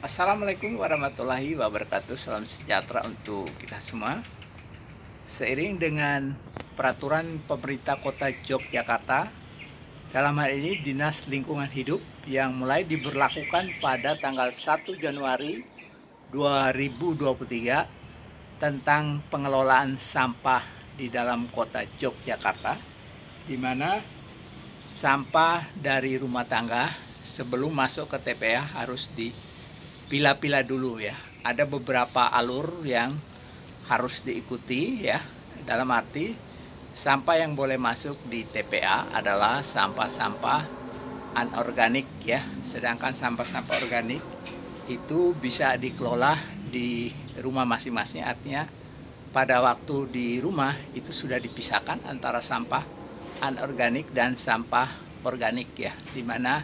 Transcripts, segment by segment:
Assalamualaikum warahmatullahi wabarakatuh. Salam sejahtera untuk kita semua. Seiring dengan peraturan pemerintah Kota Yogyakarta, dalam hal ini Dinas Lingkungan Hidup yang mulai diberlakukan pada tanggal 1 Januari 2023 tentang pengelolaan sampah di dalam Kota Yogyakarta, di mana sampah dari rumah tangga sebelum masuk ke TPA harus dipilah-pilah dulu ya. Ada beberapa alur yang harus diikuti ya. Dalam arti sampah yang boleh masuk di TPA adalah sampah-sampah anorganik ya. Sedangkan sampah-sampah organik itu bisa dikelola di rumah masing-masing. Artinya pada waktu di rumah itu sudah dipisahkan antara sampah anorganik dan sampah organik ya, dimana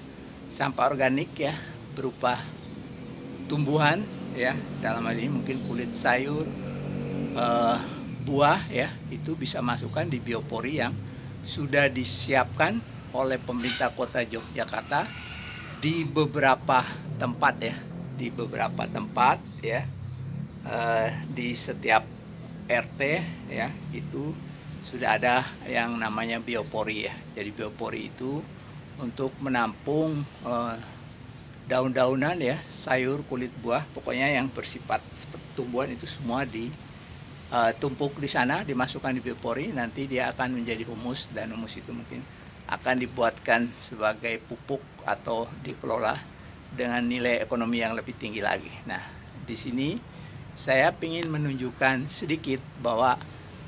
sampah organik ya berupa tumbuhan ya, dalam hal ini mungkin kulit sayur, buah ya, itu bisa masukkan di biopori yang sudah disiapkan oleh pemerintah Kota Yogyakarta di beberapa tempat ya, di beberapa tempat ya, di setiap RT ya, itu sudah ada yang namanya biopori ya. Jadi biopori itu untuk menampung daun-daunan ya, sayur, kulit buah, pokoknya yang bersifat seperti tumbuhan itu semua ditumpuk di sana, dimasukkan di biopori, nanti dia akan menjadi humus, dan humus itu mungkin akan dibuatkan sebagai pupuk atau dikelola dengan nilai ekonomi yang lebih tinggi lagi. Nah, di sini saya ingin menunjukkan sedikit bahwa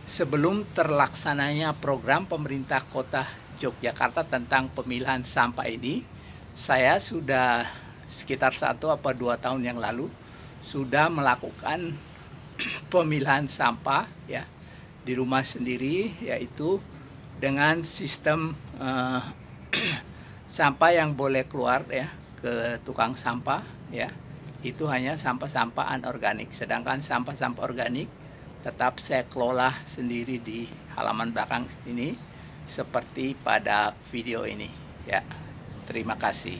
sebelum terlaksananya program pemerintah Kota Yogyakarta tentang pemilahan sampah ini, saya sudah sekitar 1 atau 2 tahun yang lalu sudah melakukan pemilahan sampah ya di rumah sendiri, yaitu dengan sistem sampah yang boleh keluar ya ke tukang sampah ya, itu hanya sampah-sampah anorganik. Sedangkan sampah-sampah organik tetap saya kelola sendiri di halaman belakang ini seperti pada video ini ya. Terima kasih.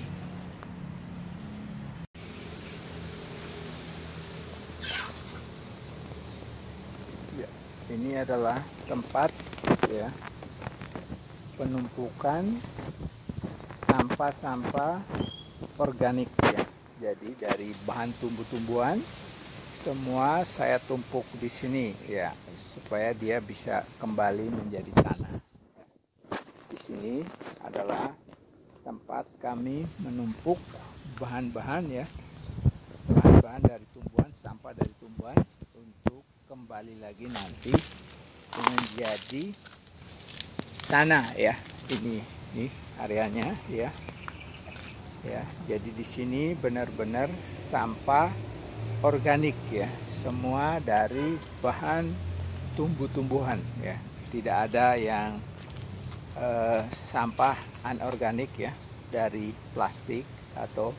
Ya, ini adalah tempat ya penumpukan sampah-sampah organik ya. Jadi dari bahan tumbuh-tumbuhan semua saya tumpuk di sini ya, supaya dia bisa kembali menjadi tanah. Di sini adalah tempat kami menumpuk bahan-bahan ya, bahan-bahan dari tumbuhan, sampah dari tumbuhan, untuk kembali lagi nanti menjadi tanah ya. Ini areanya ya. Ya, jadi di sini benar-benar sampah organik ya, semua dari bahan tumbuh-tumbuhan ya, tidak ada yang sampah anorganik ya, dari plastik atau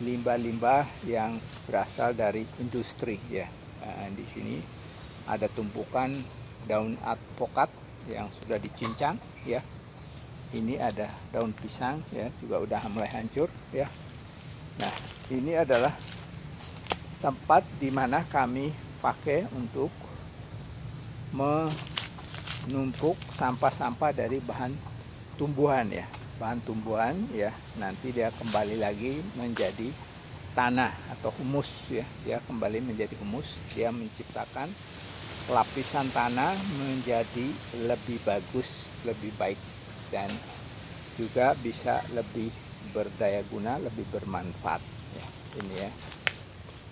limbah-limbah yang berasal dari industri ya. Di sini ada tumpukan daun alpukat yang sudah dicincang ya. Ini ada daun pisang ya, juga udah mulai hancur ya. Nah, ini adalah tempat di mana kami pakai untuk menumpuk sampah-sampah dari bahan tumbuhan ya. Bahan tumbuhan ya, nanti dia kembali lagi menjadi tanah atau humus ya. Dia kembali menjadi humus, dia menciptakan lapisan tanah menjadi lebih bagus, lebih baik, dan juga bisa lebih berdaya guna, lebih bermanfaat ya. Ini ya,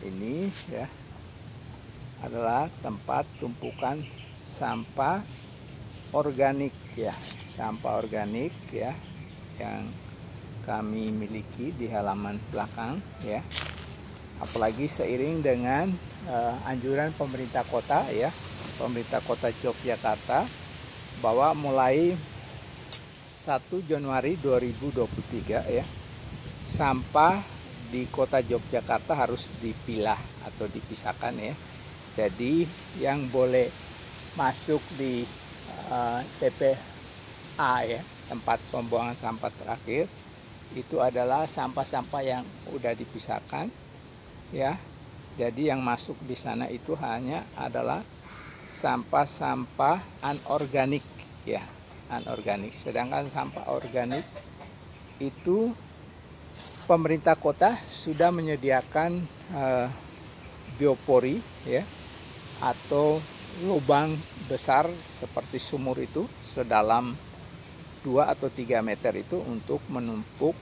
ini ya adalah tempat tumpukan sampah organik ya, sampah organik ya, yang kami miliki di halaman belakang ya. Apalagi seiring dengan anjuran pemerintah kota ya, pemerintah Kota Yogyakarta, bahwa mulai 1 Januari 2023 ya, sampah di Kota Yogyakarta harus dipilah atau dipisahkan ya. Jadi yang boleh masuk di TPA ya, tempat pembuangan sampah terakhir, itu adalah sampah-sampah yang udah dipisahkan ya. Jadi yang masuk di sana itu hanya adalah sampah-sampah anorganik ya, anorganik. Sedangkan sampah organik itu pemerintah kota sudah menyediakan biopori ya, atau lubang besar seperti sumur itu sedalam 2 atau 3 meter itu untuk menumpuk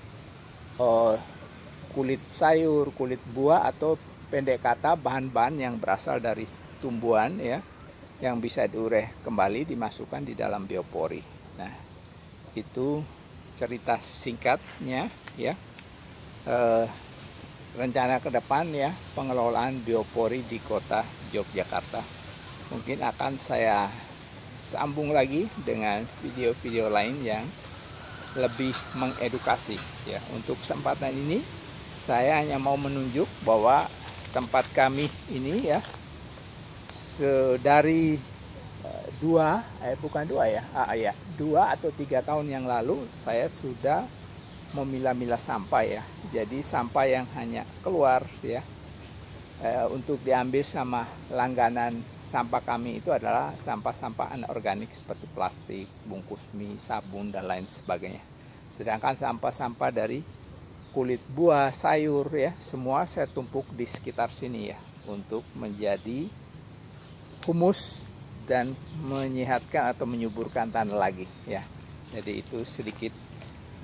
kulit sayur, kulit buah, atau pendek kata bahan-bahan yang berasal dari tumbuhan ya, yang bisa diurai kembali dimasukkan di dalam biopori. Nah, itu cerita singkatnya ya. Rencana ke depan ya, pengelolaan biopori di kota Yogyakarta. Mungkin akan saya sambung lagi dengan video-video lain yang lebih mengedukasi ya. Untuk kesempatan ini saya hanya mau menunjuk bahwa tempat kami ini ya, dari 2 atau 3 tahun yang lalu saya sudah memilah-milah sampah ya. Jadi sampah yang hanya keluar ya untuk diambil sama langganan sampah kami itu adalah sampah-sampah anorganik seperti plastik, bungkus mie, sabun, dan lain sebagainya. Sedangkan sampah-sampah dari kulit buah, sayur ya, semua saya tumpuk di sekitar sini ya, untuk menjadi humus dan menyehatkan atau menyuburkan tanah lagi ya. Jadi itu sedikit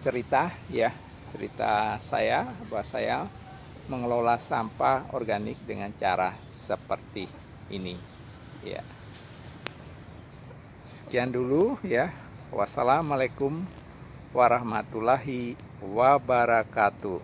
cerita ya, cerita saya bahwa saya mengelola sampah organik dengan cara seperti ini ya. Sekian dulu ya. Wassalamualaikum warahmatullahi wabarakatuh.